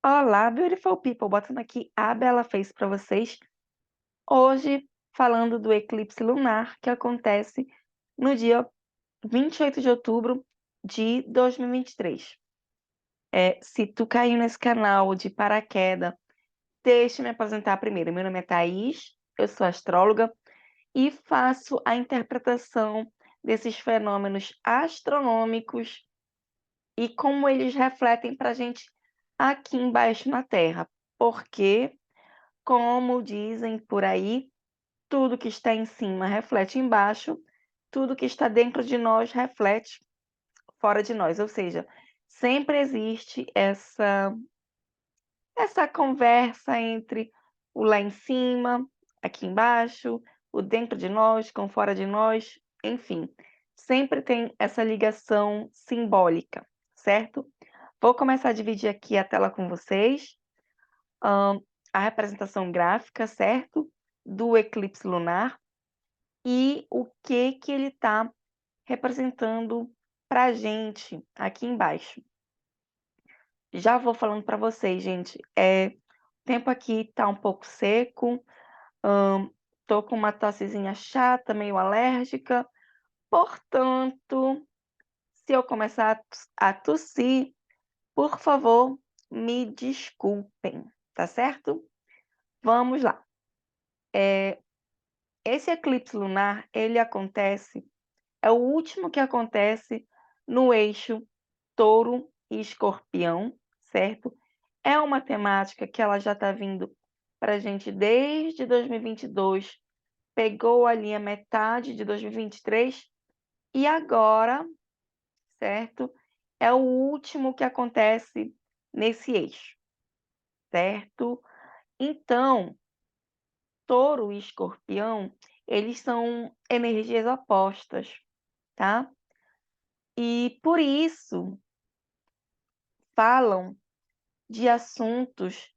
Olá, beautiful people, botando aqui a Bela Face para vocês. Hoje, falando do eclipse lunar que acontece no dia 28 de outubro de 2023. Se tu caiu nesse canal de paraquedas, deixa eu me apresentar primeiro. Meu nome é Thaís, eu sou astróloga e faço a interpretação desses fenômenos astronômicos e como eles refletem para a gente aqui embaixo na Terra. Porque como dizem por aí, tudo que está em cima reflete embaixo, tudo que está dentro de nós reflete fora de nós, ou seja, sempre existe essa conversa entre o lá em cima, aqui embaixo, o dentro de nós com fora de nós, enfim, sempre tem essa ligação simbólica, certo? Vou começar a dividir aqui a tela com vocês. A representação gráfica, certo? Do eclipse lunar e o que ele está representando para a gente aqui embaixo. Já vou falando para vocês, gente. O tempo aqui está um pouco seco, tô com uma tossezinha chata, meio alérgica, portanto, se eu começar a tossir, por favor, me desculpem, tá certo? Vamos lá. Esse eclipse lunar, ele acontece, é o último que acontece no eixo Touro e Escorpião, certo? É uma temática que ela já está vindo para a gente desde 2022, pegou ali a metade de 2023 e agora, certo? É o último que acontece nesse eixo, certo? Então, Touro e Escorpião, eles são energias opostas, tá? E por isso falam de assuntos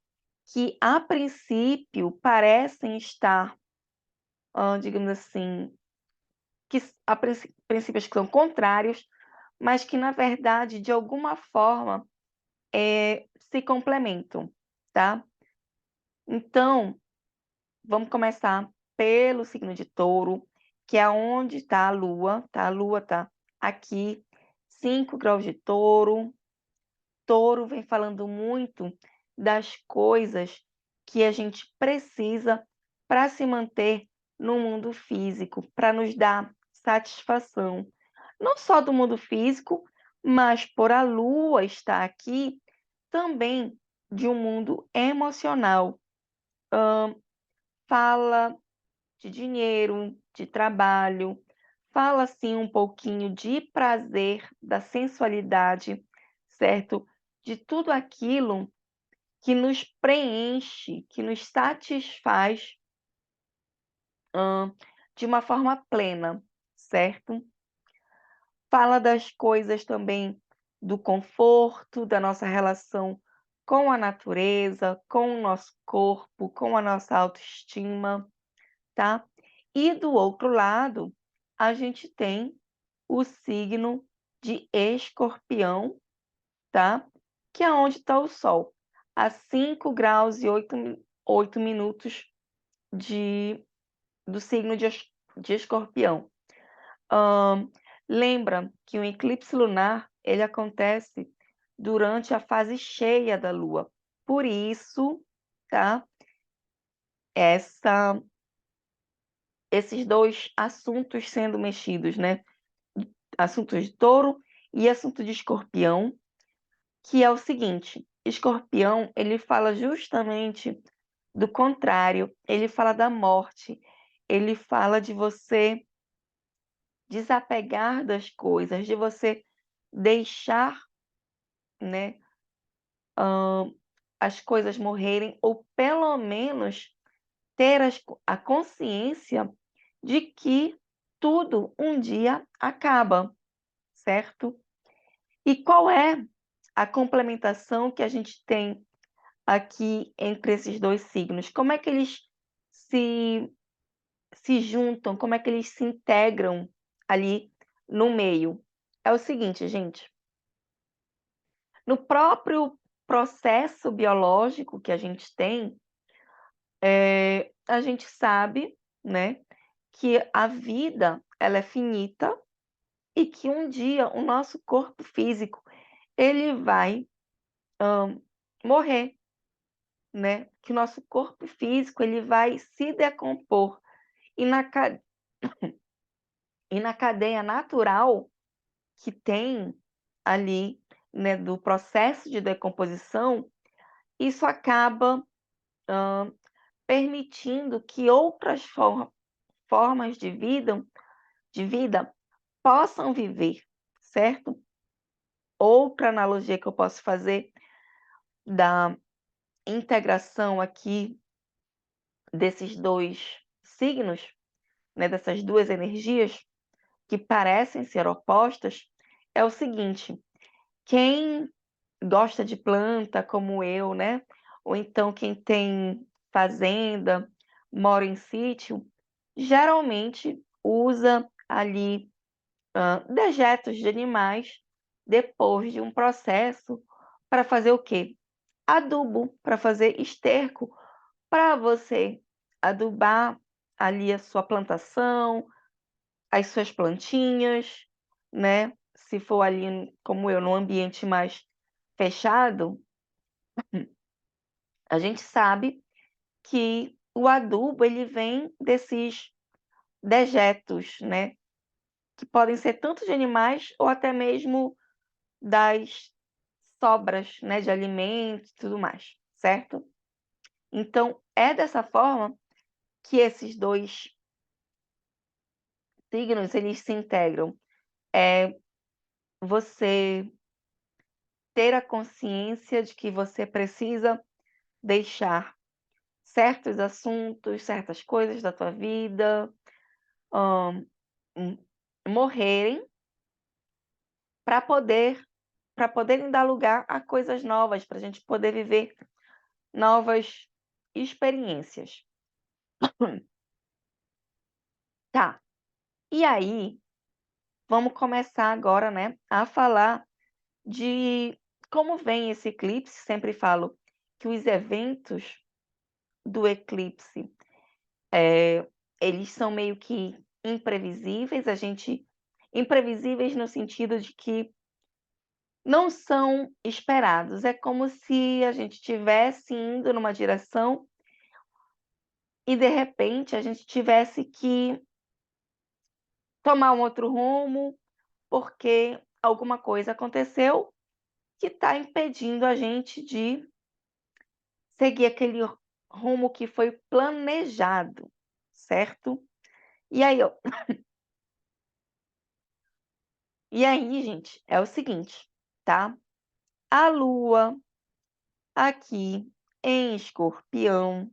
que a princípio parecem estar, digamos assim, que a princípio acho que são contrários, mas que na verdade de alguma forma se complementam, tá? Então, vamos começar pelo signo de Touro, que é onde está a Lua, tá? A Lua está aqui, 5 graus de Touro. Touro vem falando muito das coisas que a gente precisa para se manter no mundo físico, para nos dar satisfação. Não só do mundo físico, mas por a Lua estar aqui, também de um mundo emocional. Fala de dinheiro, de trabalho, fala assim um pouquinho de prazer, da sensualidade, certo? De tudo aquilo que nos preenche, que nos satisfaz, de uma forma plena, certo? Fala das coisas também do conforto, da nossa relação com a natureza, com o nosso corpo, com a nossa autoestima, tá? E do outro lado, a gente tem o signo de Escorpião, tá? Que é onde está o Sol, a 5 graus e 8 minutos de, do signo de Escorpião. Hã, lembra que o eclipse lunar, ele acontece durante a fase cheia da Lua. Por isso, tá? Essa esses 2 assuntos sendo mexidos, né? Assuntos de Touro e assunto de Escorpião, que é o seguinte: Escorpião, ele fala justamente do contrário, ele fala da morte, ele fala de você desapegar das coisas, de você deixar, né, as coisas morrerem ou pelo menos ter a consciência de que tudo um dia acaba, certo? E qual é a complementação que a gente tem aqui entre esses 2 signos? Como é que eles se se juntam, como é que eles se integram ali no meio? É o seguinte, gente, no próprio processo biológico que a gente tem, a gente sabe, né, que a vida ela é finita e que um dia o nosso corpo físico ele vai, morrer, né, que o nosso corpo físico ele vai se decompor e na cadeia natural que tem ali, né, do processo de decomposição, isso acaba, permitindo que outras formas de vida possam viver, certo? Outra analogia que eu posso fazer da integração aqui desses 2 signos, né, dessas 2 energias que parecem ser opostas, é o seguinte: quem gosta de planta como eu, né, ou então quem tem fazenda, mora em sítio, geralmente usa ali, dejetos de animais depois de um processo para fazer o quê? Adubo, para fazer esterco, para você adubar ali a sua plantação, as suas plantinhas, né. Se for ali, como eu, num ambiente mais fechado, a gente sabe que o adubo ele vem desses dejetos, né, que podem ser tanto de animais ou até mesmo das sobras, né, de alimentos e tudo mais, certo? Então é dessa forma que esses 2 signos eles se integram. É você ter a consciência de que você precisa deixar certos assuntos, certas coisas da tua vida, hã, hum, morrerem para poderem dar lugar a coisas novas, para a gente poder viver novas experiências. Tá, e aí, vamos começar agora, né, a falar de como vem esse eclipse. Sempre falo que os eventos do eclipse, eles são meio que imprevisíveis, imprevisíveis no sentido de que não são esperados, é como se a gente estivesse indo numa direção e de repente a gente tivesse que tomar um outro rumo, porque alguma coisa aconteceu que está impedindo a gente de seguir aquele rumo que foi planejado, certo? E aí, ó, e aí, gente, é o seguinte, tá? A Lua aqui em Escorpião,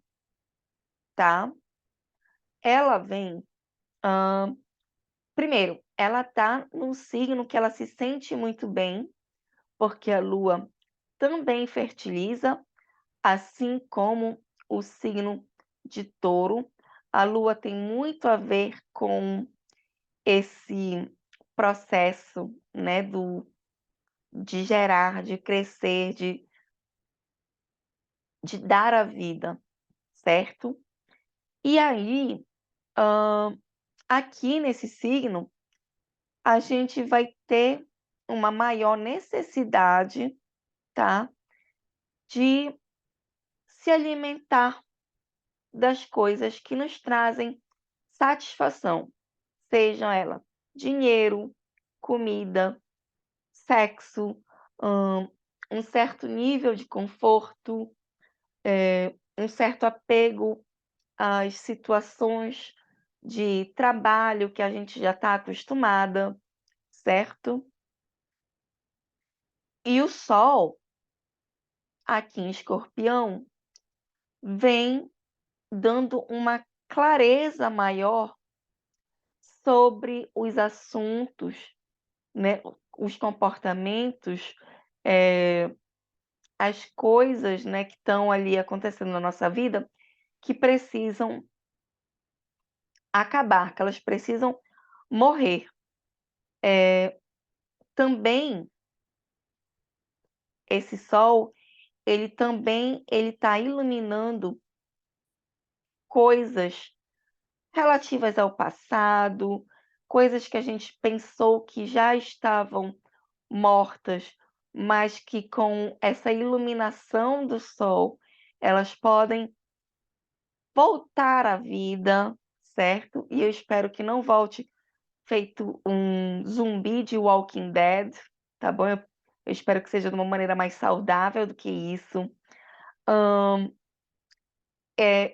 tá? Ela vem, primeiro, ela tá num signo que ela se sente muito bem, porque a Lua também fertiliza, assim como o signo de Touro. A Lua tem muito a ver com esse processo, né, de gerar, de crescer, de dar a vida, certo? E aí, aqui nesse signo, a gente vai ter uma maior necessidade, tá, de se alimentar das coisas que nos trazem satisfação, sejam ela dinheiro, comida, sexo, um certo nível de conforto, um certo apego às situações de trabalho que a gente já está acostumada, certo? E o Sol, aqui em Escorpião, vem dando uma clareza maior sobre os assuntos, né, os comportamentos, eh, as coisas, né, que estão ali acontecendo na nossa vida, que precisam acabar, que elas precisam morrer. Também esse Sol, ele está iluminando coisas relativas ao passado, coisas que a gente pensou que já estavam mortas, mas que com essa iluminação do sol, elas podem voltar à vida, certo? E eu espero que não volte feito um zumbi de Walking Dead, tá bom? Eu espero que seja de uma maneira mais saudável do que isso.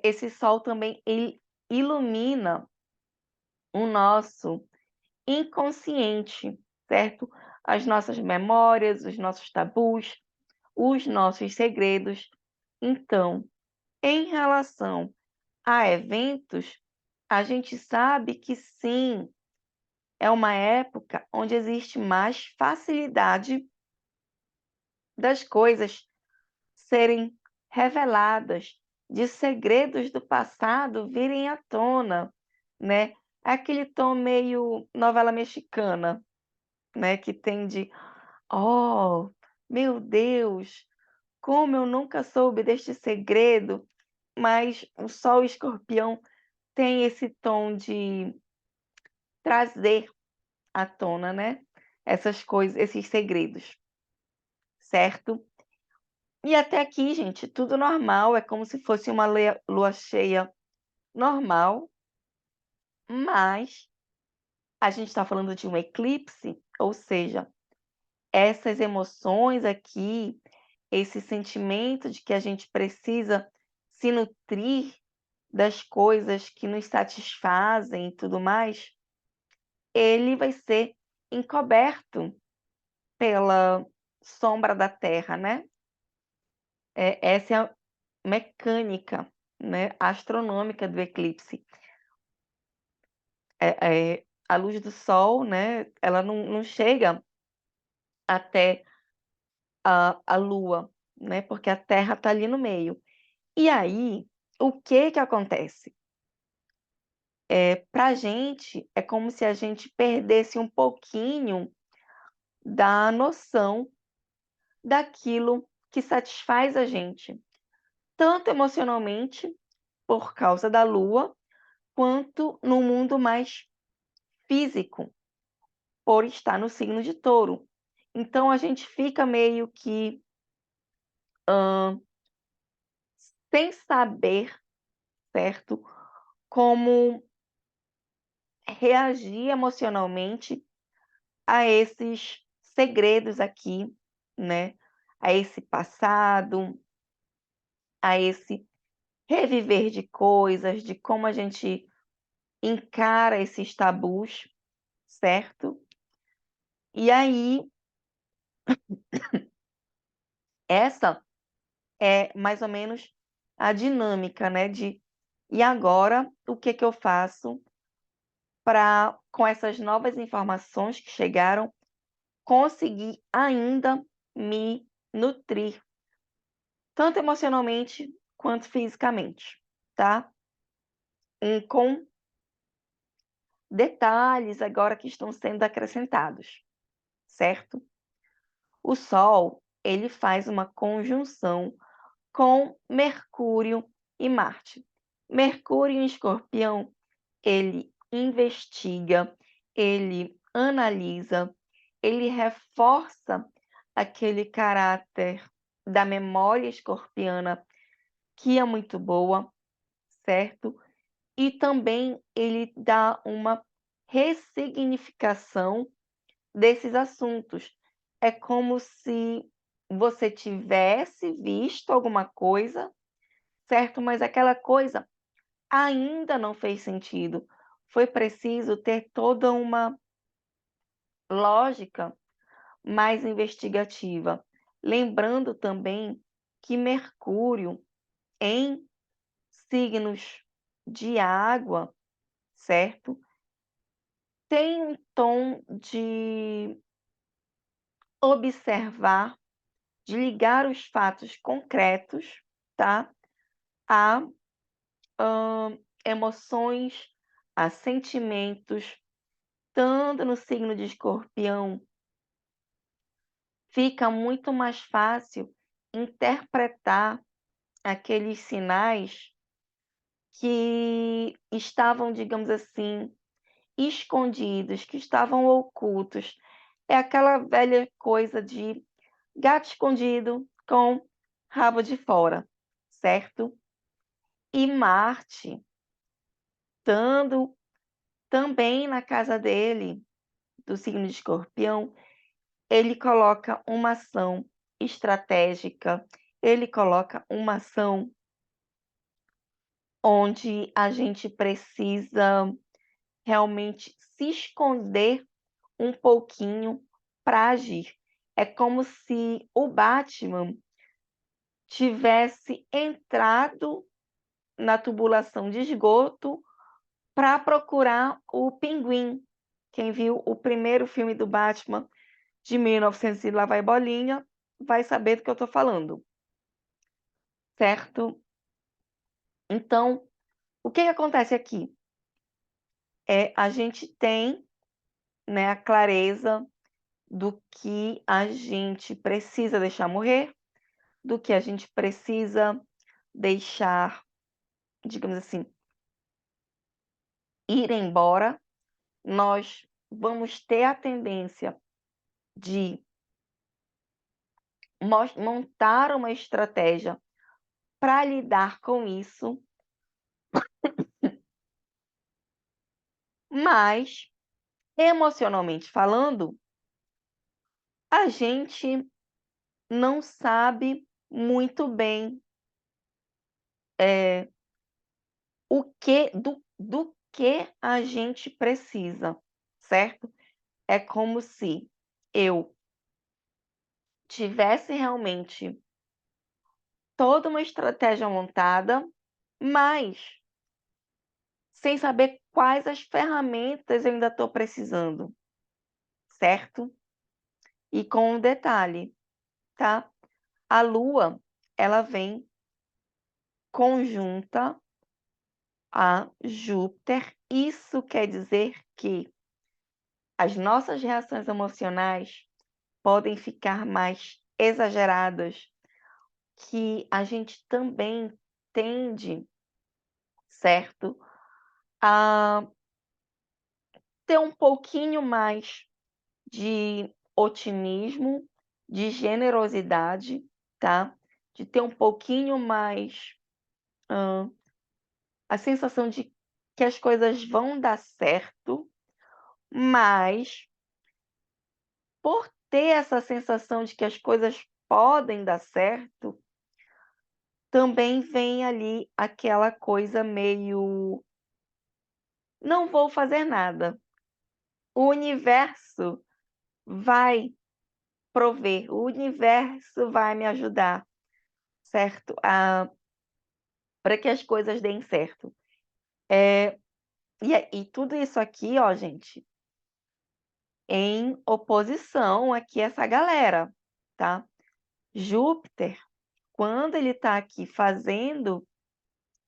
Esse sol também ele ilumina o nosso inconsciente, certo? As nossas memórias, os nossos tabus, os nossos segredos. Então, em relação a eventos, a gente sabe que sim, é uma época onde existe mais facilidade das coisas serem reveladas, de segredos do passado virem à tona, né? Aquele tom meio novela mexicana, né? Que tem de, oh, meu Deus, como eu nunca soube deste segredo, mas o Sol Escorpião tem esse tom de trazer à tona, né? Essas coisas, esses segredos, certo? E até aqui, gente, tudo normal, é como se fosse uma lua cheia normal, mas a gente está falando de um eclipse, ou seja, essas emoções aqui, esse sentimento de que a gente precisa se nutrir das coisas que nos satisfazem e tudo mais, ele vai ser encoberto pela sombra da Terra, né? Essa é a mecânica, né, astronômica do eclipse. A luz do Sol, né, ela não chega até a Lua, né, porque a Terra está ali no meio. E aí, o que que acontece? Para a gente, é como se a gente perdesse um pouquinho da noção daquilo que satisfaz a gente, tanto emocionalmente, por causa da Lua, quanto no mundo mais físico, por estar no signo de Touro. Então a gente fica meio que sem saber, certo, como reagir emocionalmente a esses segredos aqui, né? A esse passado, a esse reviver de coisas, de como a gente encara esses tabus, certo? E aí, essa é mais ou menos a dinâmica, né? E agora, o que que eu faço para, com essas novas informações que chegaram, conseguir ainda me nutrir, tanto emocionalmente quanto fisicamente, tá? Com detalhes agora que estão sendo acrescentados, certo? O Sol, ele faz uma conjunção com Mercúrio e Marte. Mercúrio em Escorpião, ele investiga, ele analisa, ele reforça aquele caráter da memória escorpiana que é muito boa, certo? E também ele dá uma ressignificação desses assuntos. É como se você tivesse visto alguma coisa, certo? Mas aquela coisa ainda não fez sentido. Foi preciso ter toda uma lógica mais investigativa. Lembrando também que Mercúrio, em signos de água, certo? Tem um tom de observar, de ligar os fatos concretos, tá? A emoções, a sentimentos, tanto no signo de Escorpião, fica muito mais fácil interpretar aqueles sinais que estavam, digamos assim, escondidos, que estavam ocultos. É aquela velha coisa de gato escondido com rabo de fora, certo? E Marte, estando também na casa dele, do signo de Escorpião, ele coloca uma ação estratégica, ele coloca uma ação onde a gente precisa realmente se esconder um pouquinho para agir. É como se o Batman tivesse entrado na tubulação de esgoto para procurar o Pinguim. Quem viu o primeiro filme do Batman de 1900 e lá vai bolinha, vai saber do que eu estou falando, certo? Então, o que acontece aqui? A gente tem, né, a clareza do que a gente precisa deixar morrer, do que a gente precisa deixar, digamos assim, ir embora. Nós vamos ter a tendência de montar uma estratégia para lidar com isso, mas, emocionalmente falando, a gente não sabe muito bem, o que do que a gente precisa, certo? É como se eu tivesse realmente toda uma estratégia montada, mas sem saber quais as ferramentas eu ainda estou precisando, certo? E com um detalhe, tá? A Lua, ela vem conjunta a Júpiter. Isso quer dizer que as nossas reações emocionais podem ficar mais exageradas, que a gente também tende, certo, a ter um pouquinho mais de otimismo, de generosidade, tá? De ter um pouquinho mais, a sensação de que as coisas vão dar certo, mas por ter essa sensação de que as coisas podem dar certo, também vem ali aquela coisa meio: "Não vou fazer nada, o universo vai prover, o universo vai me ajudar", certo? Para que as coisas deem certo. E tudo isso aqui, ó, gente, em oposição aqui a essa galera, tá? Júpiter, quando ele está aqui fazendo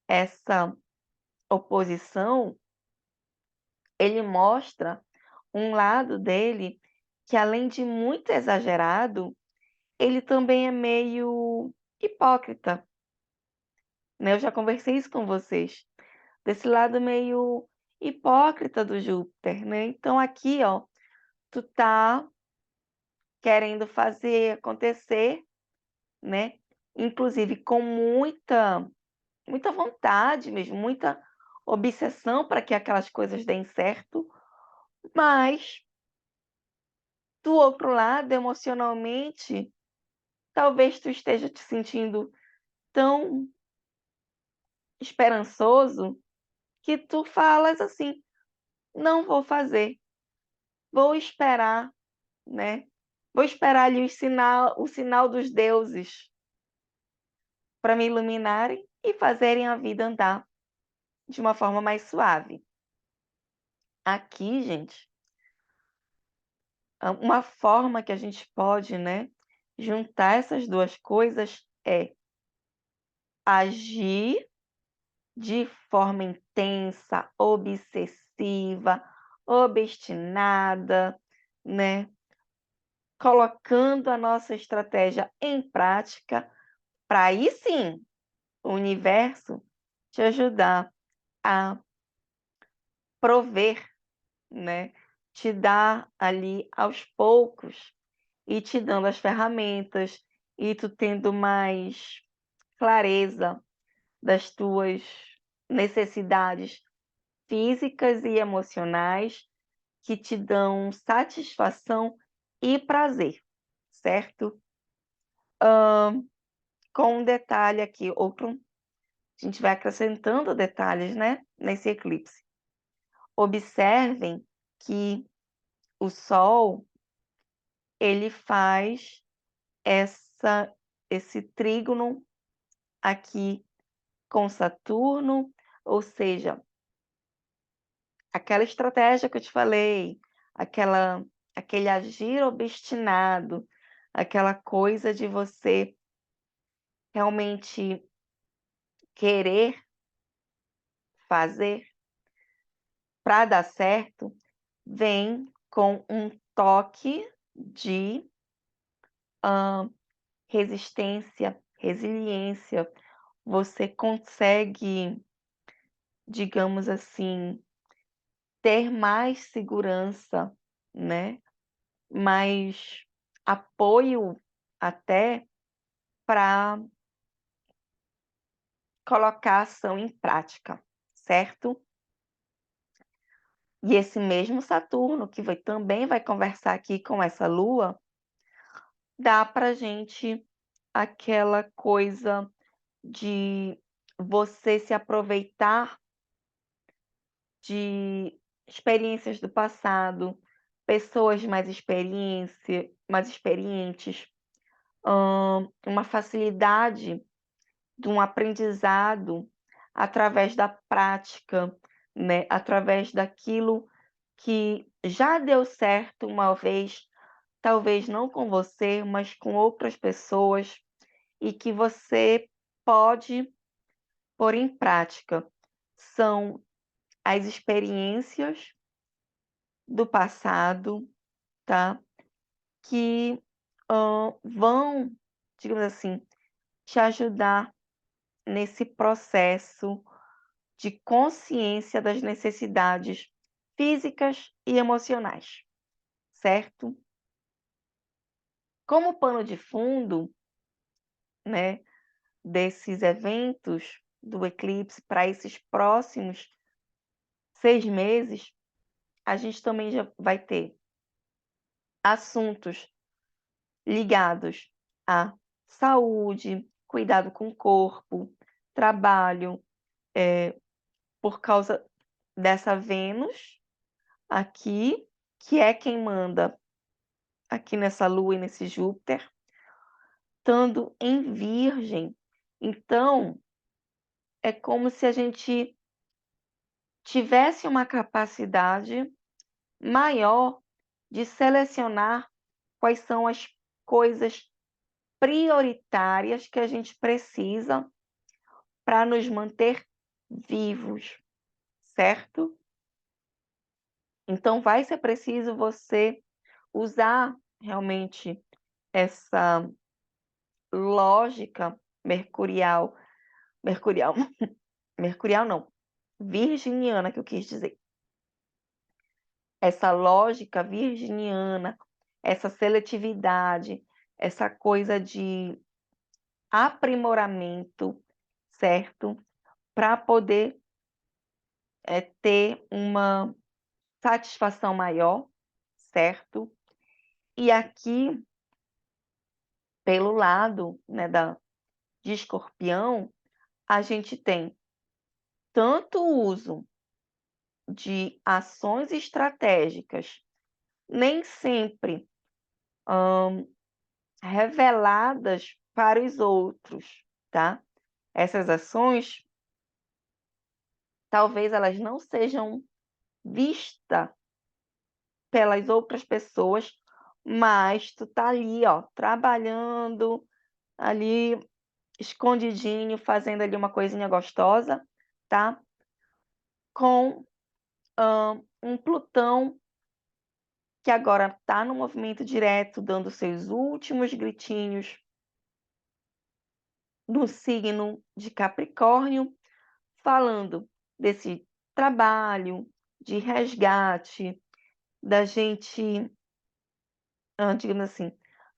essa oposição, ele mostra um lado dele que, além de muito exagerado, ele também é meio hipócrita, né? Eu já conversei isso com vocês, desse lado meio hipócrita do Júpiter, né? Então aqui, ó, tu tá querendo fazer acontecer, né? Inclusive com muita vontade mesmo, muita obsessão para que aquelas coisas deem certo, mas do outro lado, emocionalmente, talvez tu esteja te sentindo tão esperançoso que tu falas assim: "Não vou fazer, vou esperar, né, vou esperar ali o sinal dos deuses para me iluminarem e fazerem a vida andar de uma forma mais suave". Aqui, gente, uma forma que a gente pode, né, juntar essas 2 coisas é agir de forma intensa, obsessiva, obstinada, né, colocando a nossa estratégia em prática, para aí sim, o universo te ajudar a prover, né, te dar ali aos poucos e te dando as ferramentas e tu tendo mais clareza das tuas necessidades físicas e emocionais que te dão satisfação e prazer, certo? Com um detalhe aqui, outro, a gente vai acrescentando detalhes, né, nesse eclipse. Observem que o Sol, ele faz esse trígono aqui com Saturno, ou seja, aquela estratégia que eu te falei, aquele agir obstinado, aquela coisa de você realmente querer fazer para dar certo, vem com um toque de resistência, resiliência. Você consegue, digamos assim, ter mais segurança, né, mais apoio até para colocar a ação em prática, certo? E esse mesmo Saturno, que também vai conversar aqui com essa Lua, dá para gente aquela coisa de você se aproveitar de experiências do passado, pessoas mais experientes, uma facilidade de um aprendizado através da prática, né, através daquilo que já deu certo uma vez, talvez não com você, mas com outras pessoas, e que você pode pôr em prática. São as experiências do passado, tá, que, vão, digamos assim, te ajudar nesse processo de consciência das necessidades físicas e emocionais, certo? Como pano de fundo, né, desses eventos do eclipse para esses próximos 6 meses, a gente também já vai ter assuntos ligados à saúde, cuidado com o corpo, trabalho, por causa dessa Vênus aqui, que é quem manda aqui nessa Lua e nesse Júpiter, estando em Virgem. Então, é como se a gente tivesse uma capacidade maior de selecionar quais são as coisas prioritárias que a gente precisa para nos manter vivos, certo? Então vai ser preciso você usar realmente essa lógica mercurial mercurial não, virginiana que eu quis dizer. Essa lógica virginiana, essa seletividade, essa coisa de aprimoramento, certo? Para poder, ter uma satisfação maior, certo? E aqui, pelo lado, né, de Escorpião, a gente tem tanto o uso de ações estratégicas, nem sempre, reveladas para os outros, tá? Essas ações, talvez elas não sejam vista pelas outras pessoas, mas tu tá ali, ó, trabalhando, ali escondidinho, fazendo ali uma coisinha gostosa, tá? Com, um Plutão que agora tá no movimento direto, dando seus últimos gritinhos no signo de Capricórnio, falando desse trabalho de resgate, da gente, digamos assim,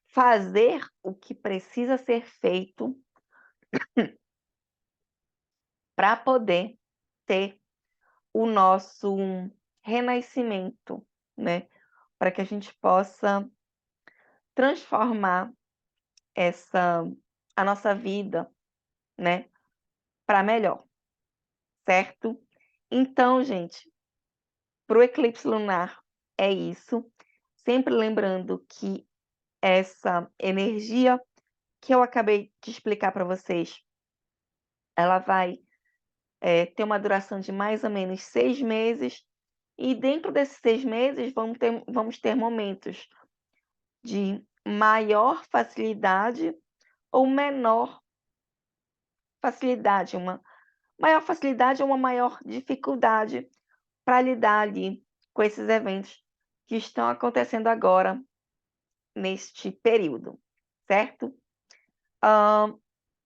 fazer o que precisa ser feito para poder ter o nosso renascimento, né, para que a gente possa transformar essa a nossa vida, né, para melhor, certo? Então, gente, para o eclipse lunar é isso, sempre lembrando que essa energia que eu acabei de explicar para vocês, ela vai, ter uma duração de mais ou menos 6 meses, e dentro desses 6 meses vamos ter momentos de maior facilidade ou menor facilidade, uma maior facilidade ou uma maior dificuldade para lidar ali com esses eventos que estão acontecendo agora neste período, certo?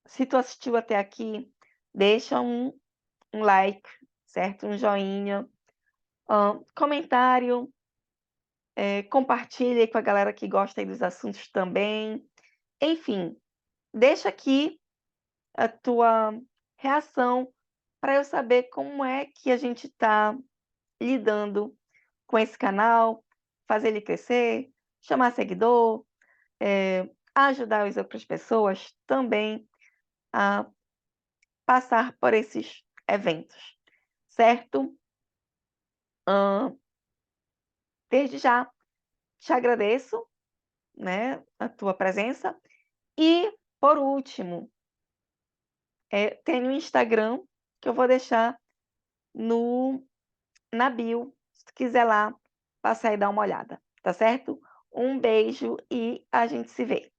Se tu assistiu até aqui, deixa um like, certo? Um joinha, comentário, compartilha aí com a galera que gosta aí dos assuntos também. Enfim, deixa aqui a tua reação para eu saber como é que a gente está lidando com esse canal, fazer ele crescer, chamar seguidor, ajudar as outras pessoas também a passar por esses eventos, certo? Desde já te agradeço, né, a tua presença. E, por último, tem o Instagram, que eu vou deixar no na bio, se tu quiser lá passar e dar uma olhada, tá certo? Um beijo e a gente se vê.